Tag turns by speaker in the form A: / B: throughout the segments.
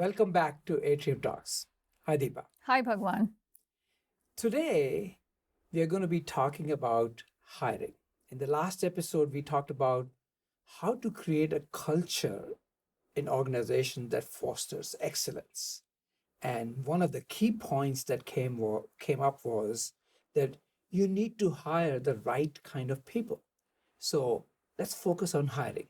A: Welcome back to Atrium Talks. Hi, Deepa.
B: Hi, Bhagwan.
A: Today, we are going to be talking about hiring. In the last episode, we talked about how to create a culture in organization that fosters excellence. And one of the key points that came up was that you need to hire the right kind of people. So let's focus on hiring.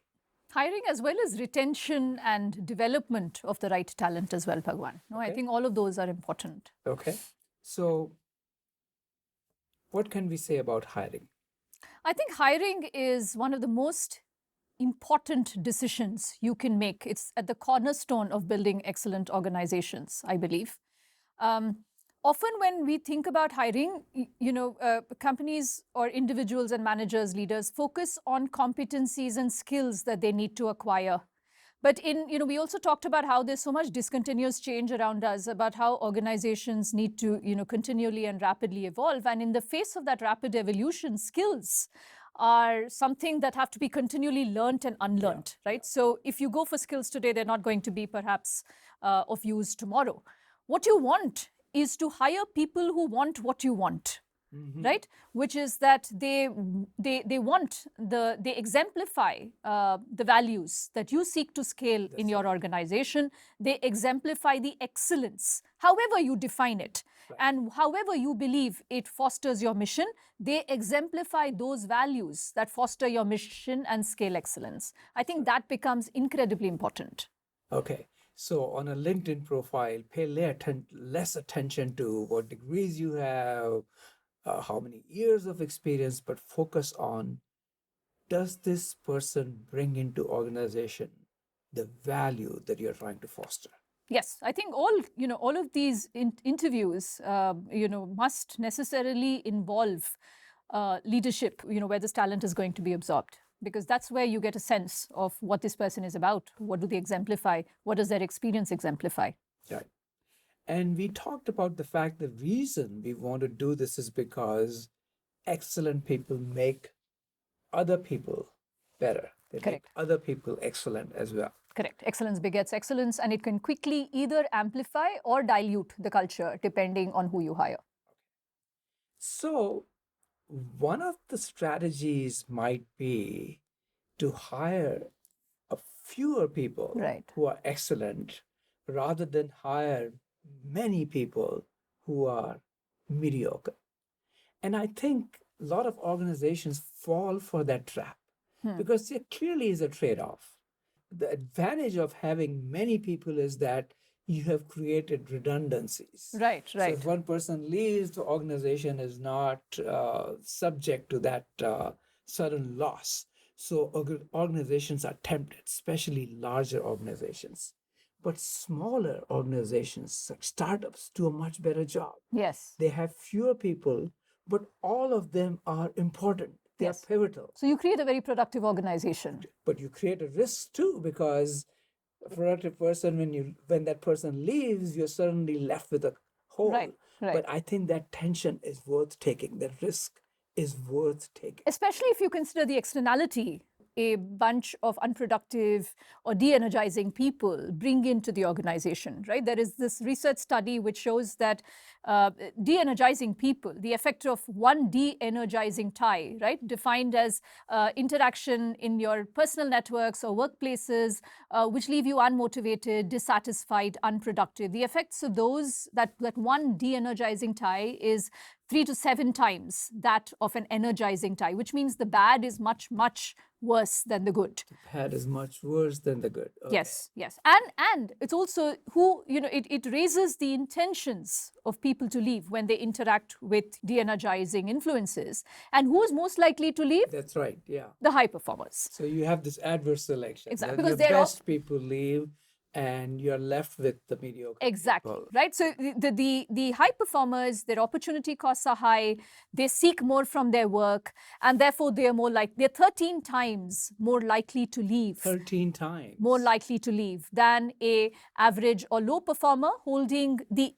B: Hiring as well as retention and development of the right talent as well, Bhagwan. No, I
A: Okay.
B: think all of those are important.
A: Okay. So, what can we say about hiring?
B: I think hiring is one of the most important decisions you can make. It's at the cornerstone of building excellent organizations, I believe. Often when we think about hiring, companies or individuals and managers, leaders focus on competencies and skills that they need to acquire. But we also talked about how there's so much discontinuous change around us, about how organizations need to, continually and rapidly evolve. And in the face of that rapid evolution, skills are something that have to be continually learnt and unlearned, right? So if you go for skills today, they're not going to be perhaps of use tomorrow. What you want is to hire people who want what you want. Right, which is that they exemplify the values that you seek to scale in your organization. They exemplify the excellence, however you define it, and however you believe it fosters your mission. They exemplify those values that foster your mission and scale excellence. I think that becomes incredibly important.
A: Okay. So on a LinkedIn profile, pay less attention to what degrees you have, how many years of experience, but focus on, does this person bring into organization the value that you're trying to foster?
B: Yes, I think all of these interviews, must necessarily involve leadership, where this talent is going to be absorbed, because that's where you get a sense of what this person is about. What do they exemplify? What does their experience exemplify?
A: Right. And we talked about the fact the reason we want to do this is because excellent people make other people better. They
B: Correct.
A: make other people excellent as well.
B: Correct. Excellence begets excellence, and it can quickly either amplify or dilute the culture depending on who you hire.
A: So, one of the strategies might be to hire a fewer people
B: Right.
A: who are excellent rather than hire many people who are mediocre. And I think a lot of organizations fall for that trap because there clearly is a trade-off. The advantage of having many people is that you have created redundancies.
B: Right,
A: So
B: right.
A: if one person leaves, the organization is not subject to that sudden loss. So organizations are tempted, especially larger organizations. But smaller organizations, like startups, do a much better job.
B: Yes.
A: They have fewer people, but all of them are important. They
B: Yes.
A: are pivotal.
B: So you create a very productive organization.
A: But you create a risk too, because a productive person, when that person leaves, you're suddenly left with a hole.
B: Right, right.
A: But I think that tension is worth taking. That risk is worth taking.
B: Especially if you consider the externality a bunch of unproductive or de-energizing people bring into the organization, right? There is this research study which shows that de-energizing people, the effect of one de-energizing tie, right, defined as interaction in your personal networks or workplaces, which leave you unmotivated, dissatisfied, unproductive. The effects of those, that one de-energizing tie is 3 to 7 times that of an energizing tie, which means the bad is much, much worse than the good.
A: Bad is much worse than the good. Okay.
B: Yes, yes. And it's also it raises the intentions of people to leave when they interact with de-energizing influences. And who is most likely to leave?
A: That's right, yeah.
B: The high performers.
A: So you have this adverse selection.
B: Exactly,
A: The
B: because they're
A: best people leave and you're left with the mediocre
B: Exactly,
A: people.
B: right? So the high performers, their opportunity costs are high, they seek more from their work, and therefore they're 13 times more likely to leave.
A: 13 times.
B: More likely to leave than a average or low performer holding the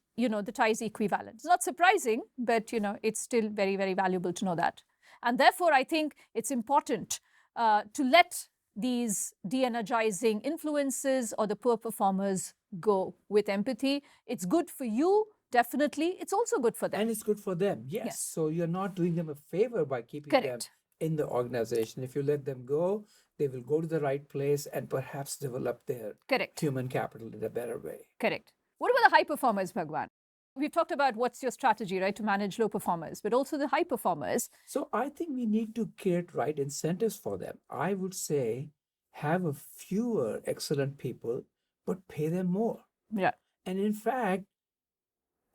B: ties equivalent. It's not surprising, but it's still very, very valuable to know that. And therefore, I think it's important to let these de-energizing influences or the poor performers go with empathy. It's good for you, definitely. It's also good for them.
A: And it's good for them. Yes.
B: Yes.
A: So you're not doing them a favor by keeping them
B: Correct.
A: in the organization. If you let them go, they will go to the right place and perhaps develop their
B: Correct.
A: human capital in a better way.
B: Correct. What about the high performers, Bhagwan? We've talked about what's your strategy, right, to manage low performers, but also the high performers.
A: So I think we need to create right incentives for them. I would say have a fewer excellent people, but pay them more.
B: Yeah.
A: And in fact,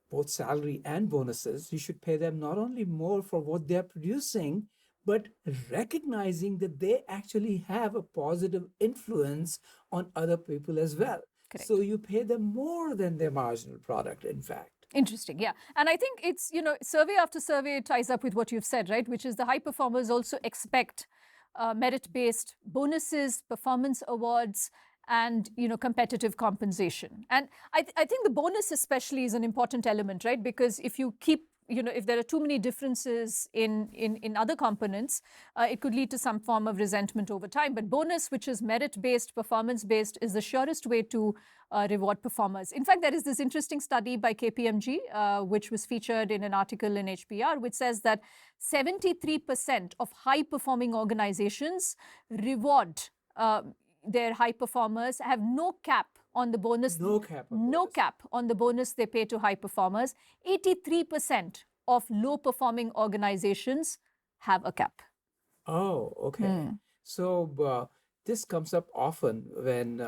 A: both salary and bonuses, you should pay them not only more for what they're producing, but recognizing that they actually have a positive influence on other people as well.
B: Correct.
A: So you pay them more than their marginal product, in fact.
B: Interesting. Yeah. And I think it's, survey after survey ties up with what you've said, right? Which is the high performers also expect merit-based bonuses, performance awards, and, competitive compensation. And I think the bonus especially is an important element, right? Because if you keep, if there are too many differences in other components, it could lead to some form of resentment over time. But bonus, which is merit-based, performance-based, is the surest way to reward performers. In fact, there is this interesting study by KPMG, which was featured in an article in HBR, which says that 73% of high-performing organizations reward their high performers, have no cap on the bonus.
A: No cap.
B: No cap on the bonus they pay to high performers. 83% of low performing organizations have a cap.
A: Oh, okay. So this comes up often when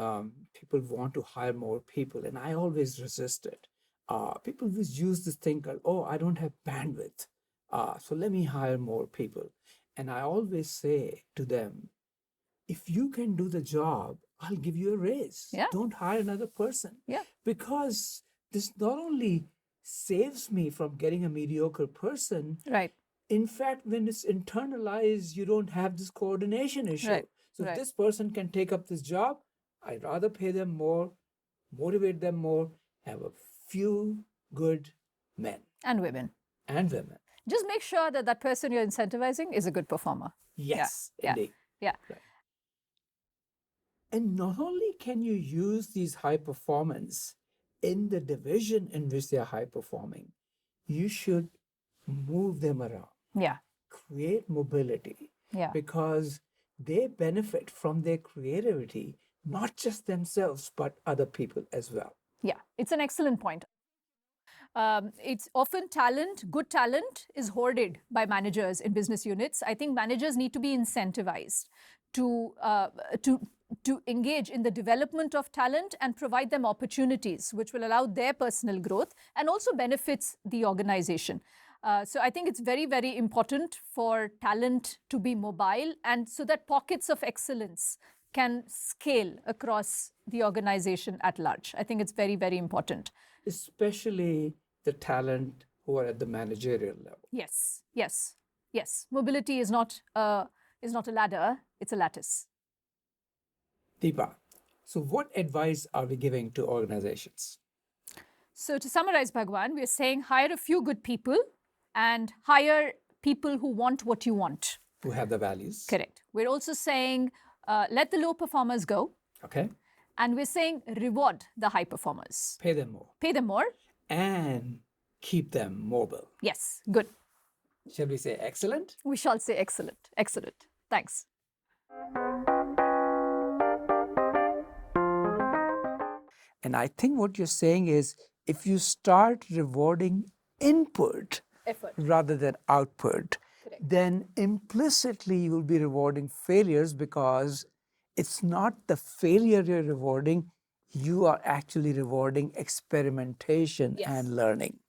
A: people want to hire more people, and I always resist it. People just use this thing called, oh, I don't have bandwidth, so let me hire more people. And I always say to them, if you can do the job, I'll give you a raise.
B: Yeah.
A: Don't hire another person.
B: Yeah.
A: Because this not only saves me from getting a mediocre person,
B: Right.
A: in fact, when it's internalized, you don't have this coordination issue.
B: Right.
A: So
B: Right.
A: if this person can take up this job, I'd rather pay them more, motivate them more, have a few good men
B: And women.
A: and women.
B: Just make sure that that person you're incentivizing is a good performer.
A: Yes,
B: Yeah.
A: indeed.
B: Yeah.
A: Right. And not only can you use these high performance in the division in which they are high performing, you should move them around,
B: Yeah.
A: create mobility,
B: Yeah.
A: because they benefit from their creativity, not just themselves, but other people as well.
B: Yeah. It's an excellent point. It's often good talent is hoarded by managers in business units. I think managers need to be incentivized to engage in the development of talent and provide them opportunities which will allow their personal growth and also benefits the organization. So I think it's very, very important for talent to be mobile and so that pockets of excellence can scale across the organization at large. I think it's very, very important.
A: Especially the talent who are at the managerial level.
B: Yes, yes, yes. Mobility is not a ladder, it's a lattice.
A: Deepa, so what advice are we giving to organizations?
B: So to summarize, Bhagwan, we're saying hire a few good people and hire people who want what you want.
A: Who have the values.
B: Correct. We're also saying let the low performers go.
A: Okay.
B: And we're saying reward the high performers.
A: Pay them more.
B: Pay them more.
A: And keep them mobile.
B: Yes, good.
A: Shall we say excellent?
B: We shall say excellent. Excellent. Thanks.
A: And I think what you're saying is if you start rewarding input
B: Effort.
A: rather than output,
B: Correct.
A: then implicitly you will be rewarding failures because it's not the failure you're rewarding, you are actually rewarding experimentation
B: Yes.
A: and learning.